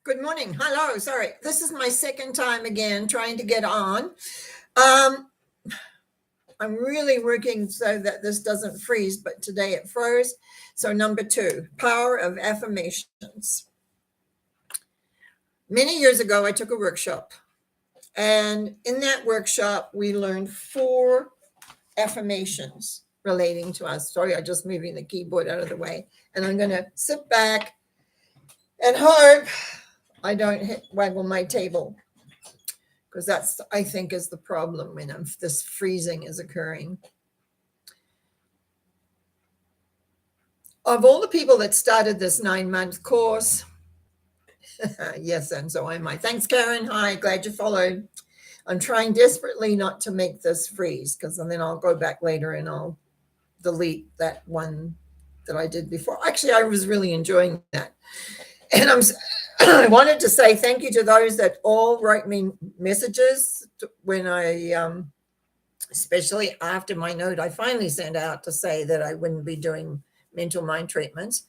Good morning. Hello. Sorry. This is my second time again trying to get on. Um, I'm really working so that this doesn't freeze, but today it froze. So, number 2, Power of Affirmations. Many years ago, I took a workshop. And in that workshop, we learned 4 affirmations relating to us. Sorry, I'm just moving the keyboard out of the way. And I'm going to sit back and hope I don't waggle my table, because that's, I think, is the problem when this freezing is occurring. Of all the people that started this 9-month course, yes, and so am I. Thanks, Karen. Hi, glad you followed. I'm trying desperately not to make this freeze, because then I'll go back later and I'll delete that one that I did before. Actually, I was really enjoying that. And I wanted to say thank you to those that all wrote me messages when I, especially after my note I finally sent out to say that I wouldn't be doing mental mind treatments.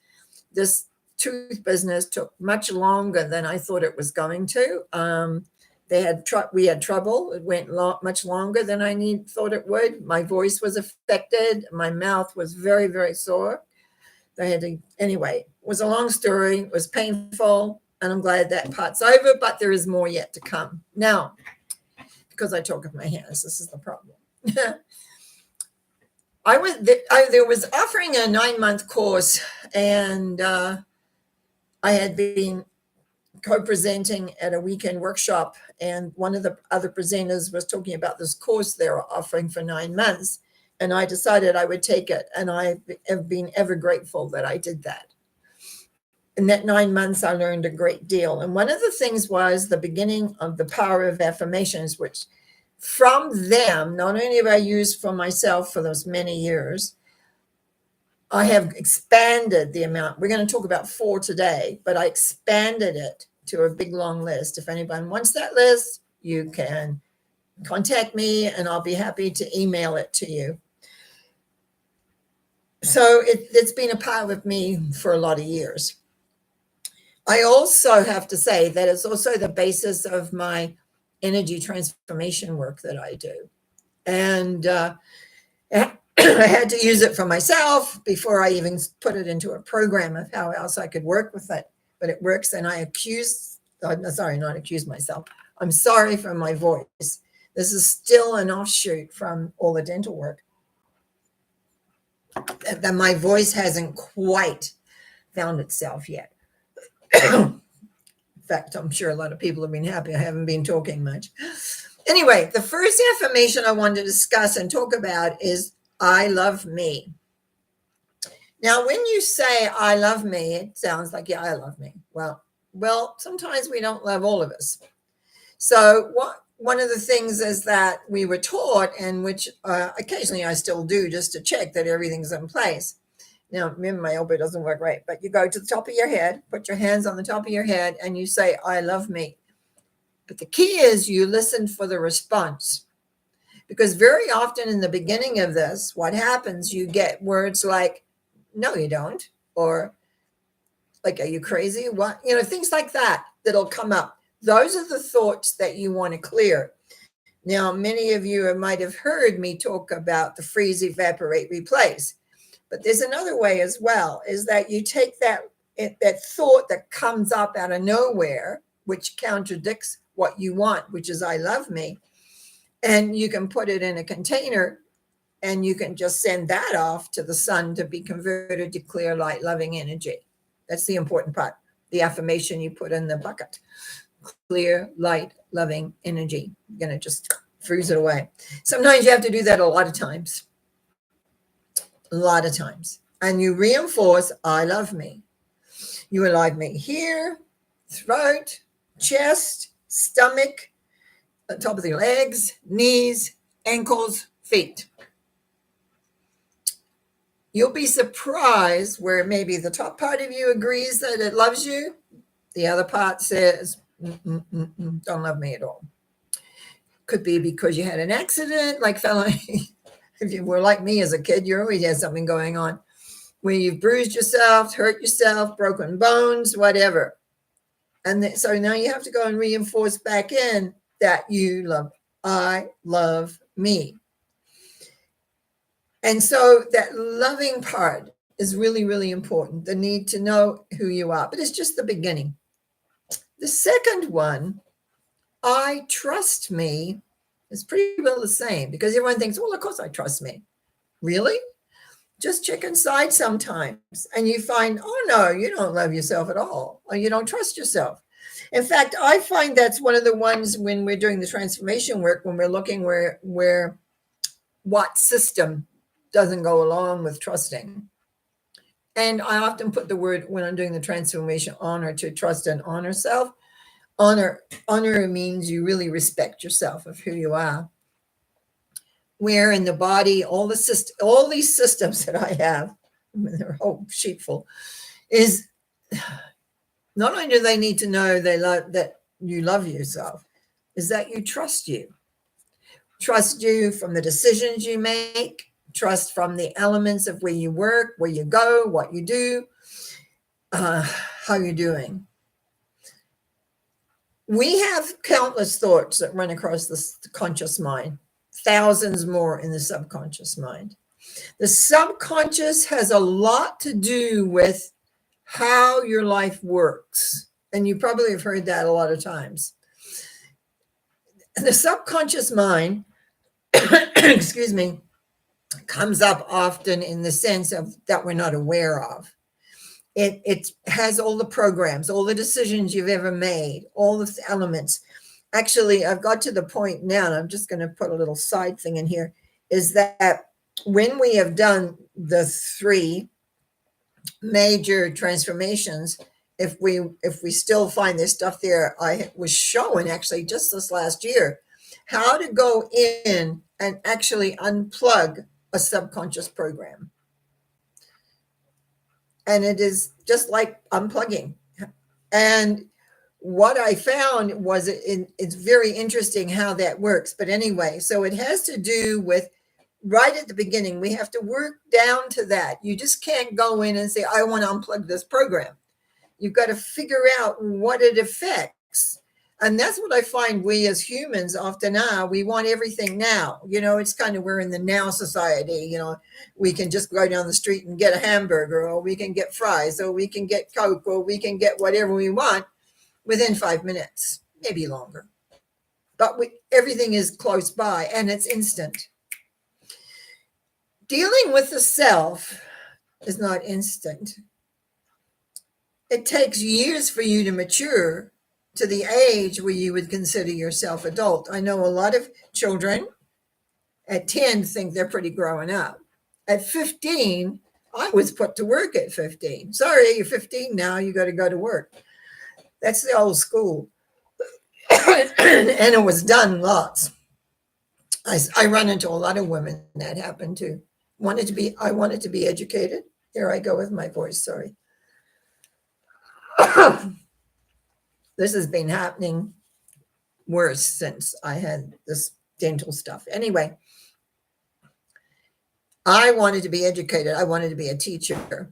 This tooth business took much longer than I thought it was going to. We had trouble. It went much longer than I thought it would. My voice was affected. My mouth was very, very sore. Anyway, it was a long story. It was painful, and I'm glad that part's over, but there is more yet to come. Now, because I talk with my hands, this is the problem. There was offering a 9-month course, and I had been co-presenting at a weekend workshop, and one of the other presenters was talking about this course they were offering for 9 months, and I decided I would take it, and I have been ever grateful that I did that. In that 9 months, I learned a great deal, and one of the things was the beginning of the Power of Affirmations, which from them, not only have I used for myself for those many years, I have expanded the amount. We're going to talk about 4 today, but I expanded it to a big, long list. If anyone wants that list, you can contact me, and I'll be happy to email it to you. So it's been a part of me for a lot of years. I also have to say that it's also the basis of my energy transformation work that I do. And I had to use it for myself before I even put it into a program of how else I could work with it. But it works, and I'm sorry for my voice. This is still an offshoot from all the dental work. That my voice hasn't quite found itself yet. In fact, I'm sure a lot of people have been happy I haven't been talking much. Anyway, the first affirmation I wanted to discuss and talk about is I love me. Now, when you say I love me, it sounds like, yeah, I love me. Well, sometimes we don't love all of us. So one of the things is that we were taught, and which occasionally I still do just to check that everything's in place. Now, remember, my elbow doesn't work right, but you go to the top of your head, put your hands on the top of your head, and you say, I love me. But the key is you listen for the response. Because very often in the beginning of this, what happens, you get words like, no, you don't. Or like, are you crazy? What? Things like that that'll come up. Those are the thoughts that you want to clear. Now, many of you might have heard me talk about the freeze, evaporate, replace. But there's another way as well, is that you take that thought that comes up out of nowhere, which contradicts what you want, which is I love me, and you can put it in a container, and you can just send that off to the sun to be converted to clear, light, loving energy. That's the important part. The affirmation you put in the bucket. Clear, light, loving energy. You're going to just freeze it away. Sometimes you have to do that a lot of times. A lot of times. And you reinforce, I love me. You love me here, throat, chest, stomach, the top of the legs, knees, ankles, feet. You'll be surprised where maybe the top part of you agrees that it loves you. The other part says, don't love me at all. Could be because you had an accident, like if you were like me as a kid, you always had something going on where you've bruised yourself, hurt yourself, broken bones, whatever. And so now you have to go and reinforce back in that I love me. And so that loving part is really, really important. The need to know who you are, but it's just the beginning. The second one, I trust me, is pretty well the same, because everyone thinks, well, of course I trust me. Really? Just check inside sometimes and you find, oh no, you don't love yourself at all, or you don't trust yourself. In fact, I find that's one of the ones when we're doing the transformation work, when we're looking where what system doesn't go along with trusting. And I often put the word, when I'm doing the transformation, honor, to trust and honor self. Honor means you really respect yourself of who you are. Where in the body, all these systems that I have, I mean, they're a whole sheetful, is not only do they need to know that you love yourself, is that you trust you. Trust you from the decisions you make, trust from the elements of where you work, where you go, what you do, how you're doing. We have countless thoughts that run across the conscious mind, thousands more in the subconscious mind. The subconscious has a lot to do with how your life works. And you probably have heard that a lot of times. The subconscious mind, excuse me, comes up often in the sense of that we're not aware of. It has all the programs, all the decisions you've ever made, all the elements. Actually, I've got to the point now, and I'm just going to put a little side thing in here, is that when we have done the 3 major transformations, if we still find this stuff there, I was showing actually just this last year how to go in and actually unplug a subconscious program. And it is just like unplugging. And what I found was it's very interesting how that works. But anyway, so it has to do with right at the beginning, we have to work down to that. You just can't go in and say, I want to unplug this program. You've got to figure out what it affects. And that's what I find we as humans often are. We want everything now. It's kind of, we're in the now society. We can just go down the street and get a hamburger, or we can get fries, or we can get Coke, or we can get whatever we want within 5 minutes, maybe longer. But everything is close by and it's instant. Dealing with the self is not instant. It takes years for you to mature to the age where you would consider yourself adult. I know a lot of children at 10 think they're pretty growing up. At 15, I was put to work at 15. Sorry, you're 15 now, you got to go to work. That's the old school. And it was done lots. I run into a lot of women that happened to. I wanted to be educated. Here I go with my voice, sorry. This has been happening worse since I had this dental stuff. Anyway, I wanted to be educated. I wanted to be a teacher.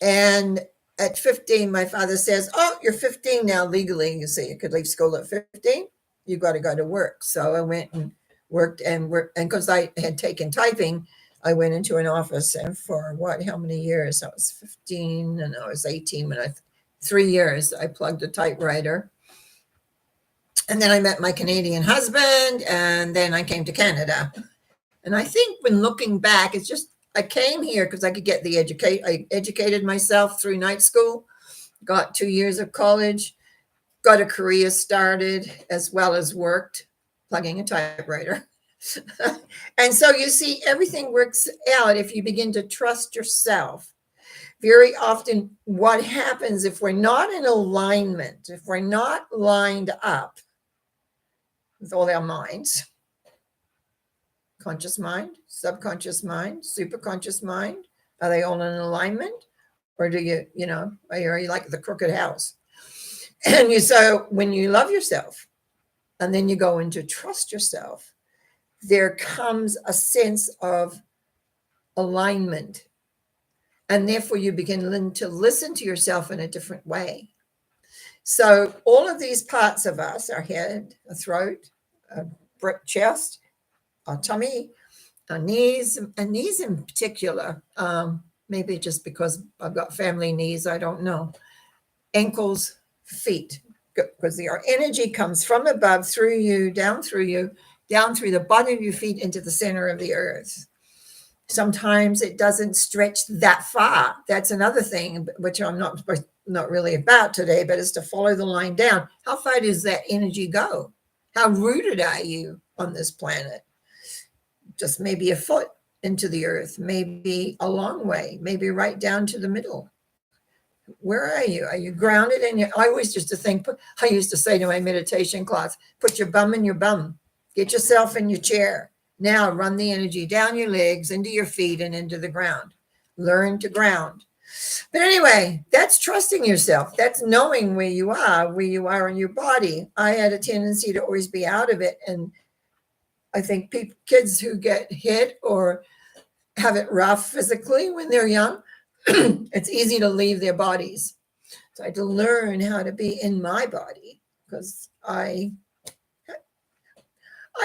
And at 15, my father says, oh, you're 15 now legally. You see, you could leave school at 15. You got to go to work. So I went and worked, and because I had taken typing, I went into an office, and for how many years? I was 15 and I was 18 when 3 years, I plugged a typewriter. And then I met my Canadian husband, and then I came to Canada. And I think when looking back, it's just, I came here because I could get I educated myself through night school, got 2 years of college, got a career started, as well as worked plugging a typewriter. And so you see, everything works out if you begin to trust yourself. Very often what happens if we're not in alignment, if we're not lined up with all our minds, conscious mind, subconscious mind, superconscious mind, are they all in alignment? Or do are you like the crooked house? And so when you love yourself and then you go into trust yourself, there comes a sense of alignment. And therefore you begin to listen to yourself in a different way. So all of these parts of us, our head, our throat, our chest, our tummy, our knees, and knees in particular, maybe just because I've got family knees, I don't know, ankles, feet, because our energy comes from above through you, down through the bottom of your feet into the center of the earth. Sometimes it doesn't stretch that far. That's another thing, which I'm not really about today, but is to follow the line down. How far does that energy go? How rooted are you on this planet? Just maybe a foot into the earth, maybe a long way, maybe right down to the middle. Where are you? Are you grounded? And I always used to think, I used to say to my meditation class, put your bum in your bum, get yourself in your chair. Now run the energy down your legs, into your feet, and into the ground. Learn to ground. But anyway, that's trusting yourself. That's knowing where you are in your body. I had a tendency to always be out of it. And I think kids who get hit or have it rough physically when they're young, it's easy to leave their bodies. So I had to learn how to be in my body because I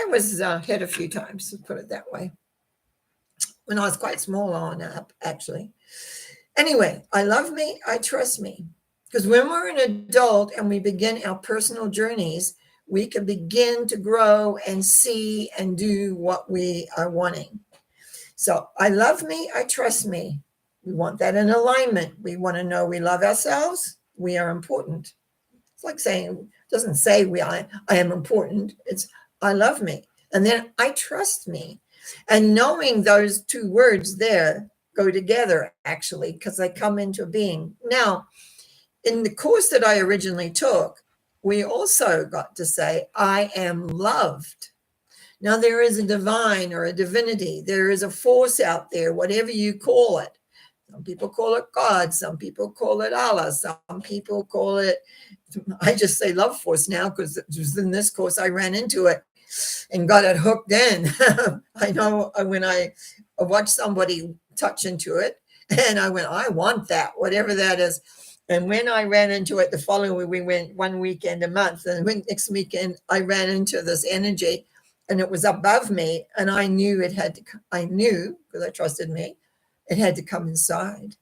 was hit a few times, to put it that way, when I was quite small on up, actually. Anyway, I love me, I trust me. Because when we're an adult and we begin our personal journeys, we can begin to grow and see and do what we are wanting. So I love me, I trust me. We want that in alignment. We want to know we love ourselves. We are important. It's like saying, it doesn't say I am important. It's I love me. And then I trust me. And knowing those two words there go together, actually, because they come into being. Now, in the course that I originally took, we also got to say, I am loved. Now, there is a divine or a divinity. There is a force out there, whatever you call it. Some people call it God. Some people call it Allah. Some people call it, I just say love force now because it was in this course I ran into it and got it hooked in. I know when I watched somebody touch into it and I went, I want that, whatever that is. And when I ran into it the following week, we went one weekend a month. And next weekend, I ran into this energy and it was above me. And I knew because I trusted me, it had to come inside.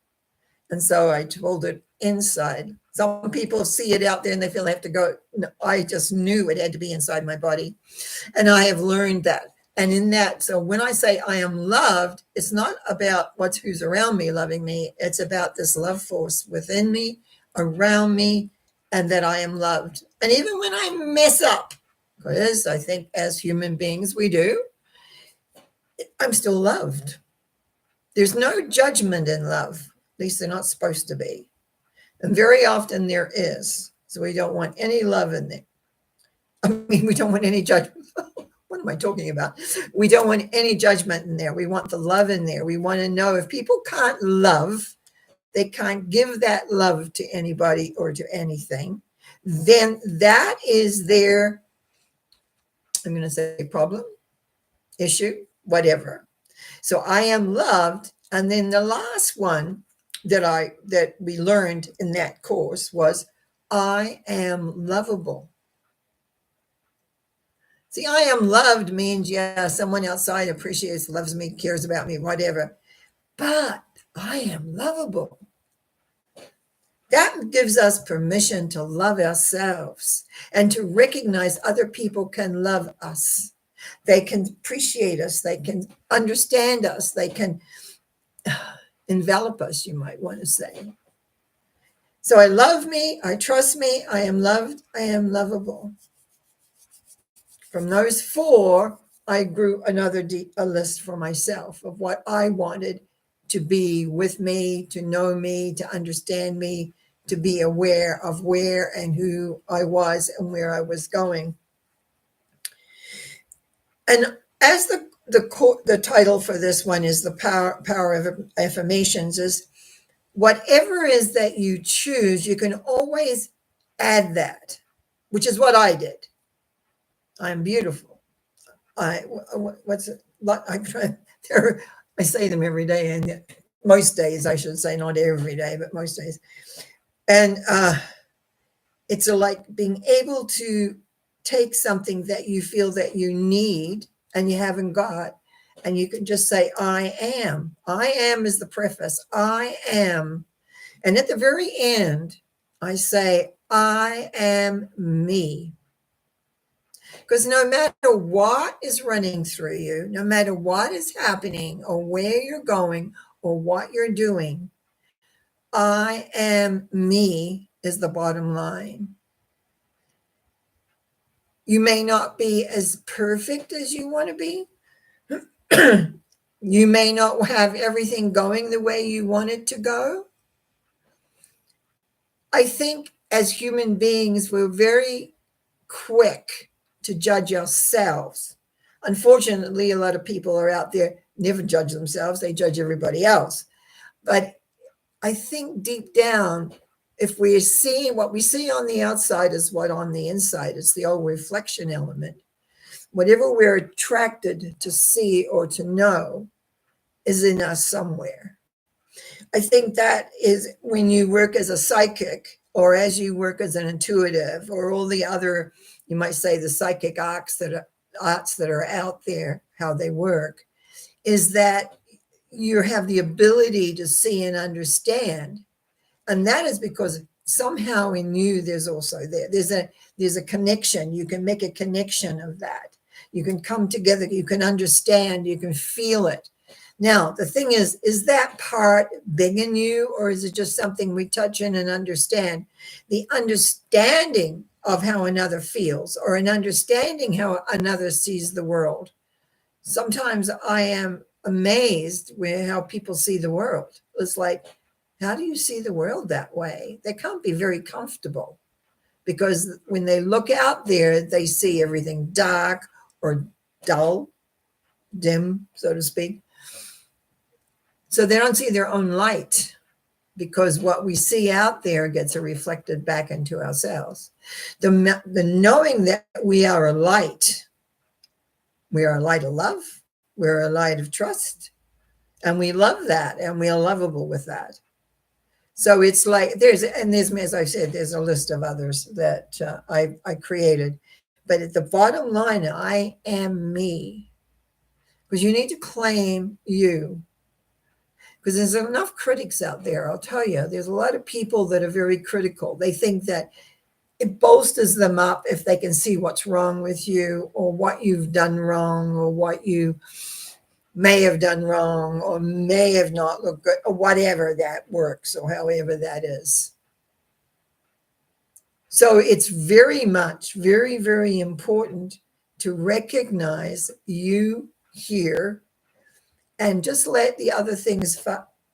And so I told it inside. Some people see it out there and they feel they have to go. No, I just knew it had to be inside my body. And I have learned that. And in that, so when I say I am loved, it's not about who's around me loving me. It's about this love force within me, around me, and that I am loved. And even when I mess up, because I think as human beings we do, I'm still loved. There's no judgment in love. At least they're not supposed to be. And very often there is. So we don't want any love in there. I mean, we don't want any judgment. What am I talking about? We don't want any judgment in there. We want the love in there. We want to know if people can't love, they can't give that love to anybody or to anything, then that is their, I'm going to say problem, issue, whatever. So I am loved. And then the last one that we learned in that course was I am lovable. See, I am loved means, yeah, someone outside appreciates, loves me, cares about me, whatever. But I am lovable. That gives us permission to love ourselves and to recognize other people can love us. They can appreciate us. They can understand us. They can envelop us, you might want to say. So I love me. I trust me. I am loved. I am lovable. From those four, I grew a list for myself of what I wanted to be with me, to know me, to understand me, to be aware of where and who I was and where I was going. And as the title for this one is the Power of Affirmations, is whatever is that you choose, you can always add that, which is what I did. I'm beautiful. I say them every day, and most days, I should say, not every day, but most days. And It's like being able to take something that you feel that you need and you haven't got, and you can just say, I am. I am is the preface. I am. And at the very end, I say, I am me. Because no matter what is running through you, no matter what is happening or where you're going or what you're doing, I am me is the bottom line. You may not be as perfect as you want to be. You may not have everything going the way you want it to go. I think as human beings, we're very quick to judge ourselves. Unfortunately, a lot of people are out there never judge themselves, they judge everybody else. But I think deep down, if we're seeing what we see on the outside is what on the inside is, the old reflection element. Whatever we're attracted to see or to know is in us somewhere. I think that is when you work as a psychic or as you work as an intuitive or all the other, you might say the psychic arts that are out there, how they work, is that you have the ability to see and understand. And that is because somehow in you there's a connection. You can make a connection of that. You can come together, you can understand, you can feel it. Now, the thing is that part big in you, or is it just something we touch in and understand? The understanding of how another feels, or an understanding how another sees the world. Sometimes I am amazed with how people see the world. It's like, how do you see the world that way? They can't be very comfortable, because when they look out there, they see everything dark or dull, dim, so to speak. So they don't see their own light, because what we see out there gets reflected back into ourselves. The knowing that we are a light of love, we're a light of trust, and we love that, and we are lovable with that. So it's like there's, as I said, there's a list of others that I created. But at the bottom line, I am me. Because you need to claim you. Because there's enough critics out there, I'll tell you. There's a lot of people that are very critical. They think that it bolsters them up if they can see what's wrong with you, or what you've done wrong, or what you may have done wrong, or may have not looked good, or whatever that works, or however that is. So it's very much, very, very important to recognize you here and just let the other things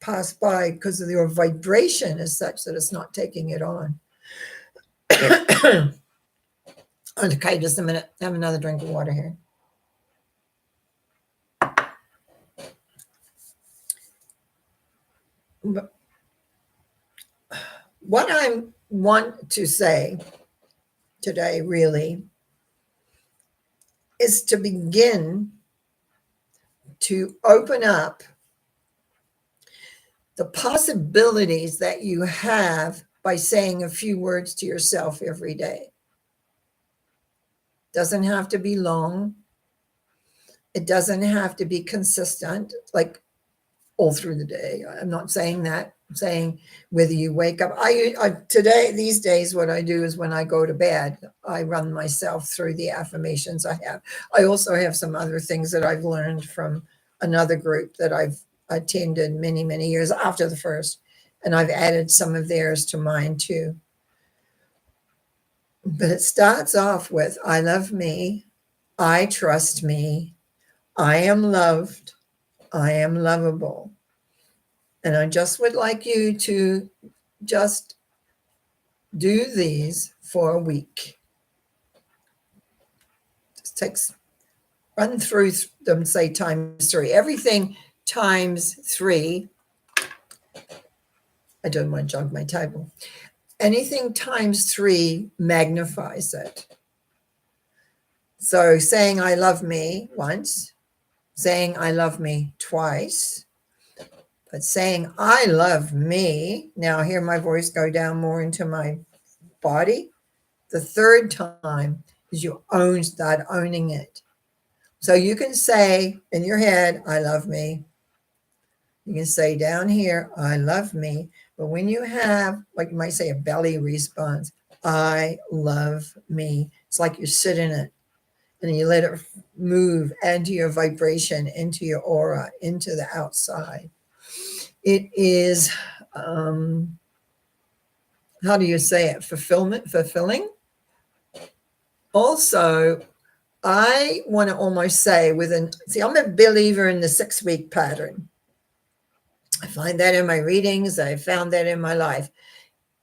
pass by, because your vibration is such that it's not taking it on. Okay, just a minute. Have another drink of water here. What I want to say today really is to begin to open up the possibilities that you have by saying a few words to yourself every day. Doesn't have to be long. It doesn't have to be consistent, like all through the day. I'm not saying that. I'm saying whether you wake up. Today, these days, what I do is when I go to bed, I run myself through the affirmations I have. I also have some other things that I've learned from another group that I've attended many, many years after the first, and I've added some of theirs to mine too. But it starts off with, I love me, I trust me, I am loved, I am lovable. And I just would like you to just do these for a week. Run through them, say times 3. Everything times 3. I don't want to jog my table. Anything times 3 magnifies it. So saying I love me once, saying I love me twice, but saying I love me, now hear my voice go down more into my body. The third time is you start owning it. So you can say in your head, I love me. You can say down here, I love me. But when you have, like you might say, a belly response, I love me. It's like you sit in it and you let it move into your vibration, into your aura, into the outside. It is, how do you say it? Fulfilling. Also, I want to almost say I'm a believer in the 6-week pattern. I find that in my readings. I found that in my life.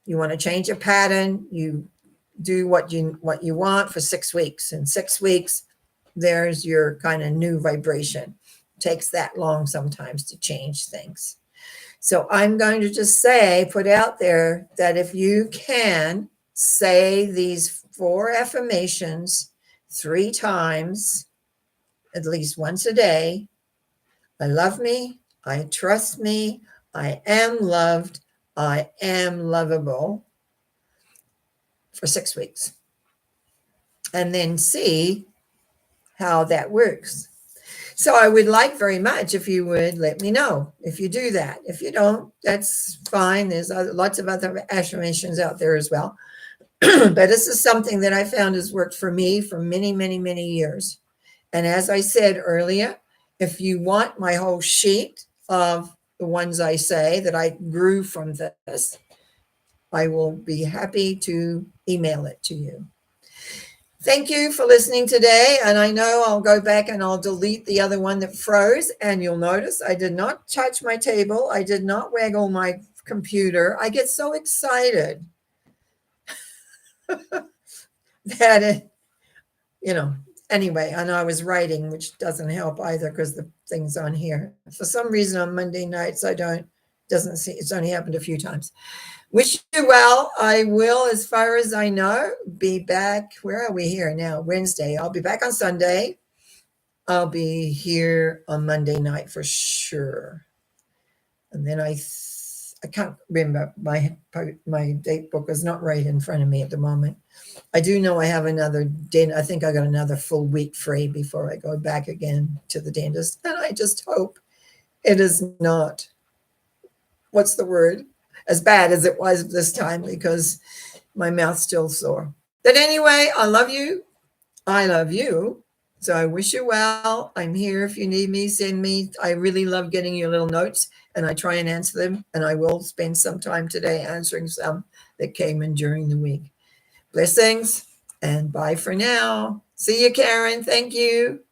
You want to change a pattern, you do what you want for 6 weeks. In 6 weeks, there's your kind of new vibration. It takes that long sometimes to change things. So I'm going to just put out there that if you can say these 4 affirmations 3 times, at least once a day. I love me. I trust me. I am loved. I am lovable, for 6 weeks. And then see how that works. So I would like very much if you would let me know if you do that. If you don't, that's fine. There's lots of other affirmations out there as well. But this is something that I found has worked for me for many, many, many years. And as I said earlier, if you want my whole sheet of the ones I say that I grew from this, I will be happy to email it to you. Thank you for listening today. And I know I'll go back and I'll delete the other one that froze. And you'll notice I did not touch my table. I did not waggle my computer. I get so excited that anyway, and I was writing, which doesn't help either because the thing's on here. For some reason on Monday nights, it's only happened a few times. Wish you well. I will, as far as I know, be back. Where are we here now? Wednesday. I'll be back on Sunday. I'll be here on Monday night for sure. And then I can't remember. My date book is not right in front of me at the moment. I do know I have another I think I got another full week free before I go back again to the dentist. And I just hope it is not, what's the word, as bad as it was this time, because my mouth's still sore. But anyway, I love you. I love you. So I wish you well. I'm here if you need me. Send me. I really love getting your little notes, and I try and answer them. And I will spend some time today answering some that came in during the week. Blessings, and bye for now. See you, Karen. Thank you.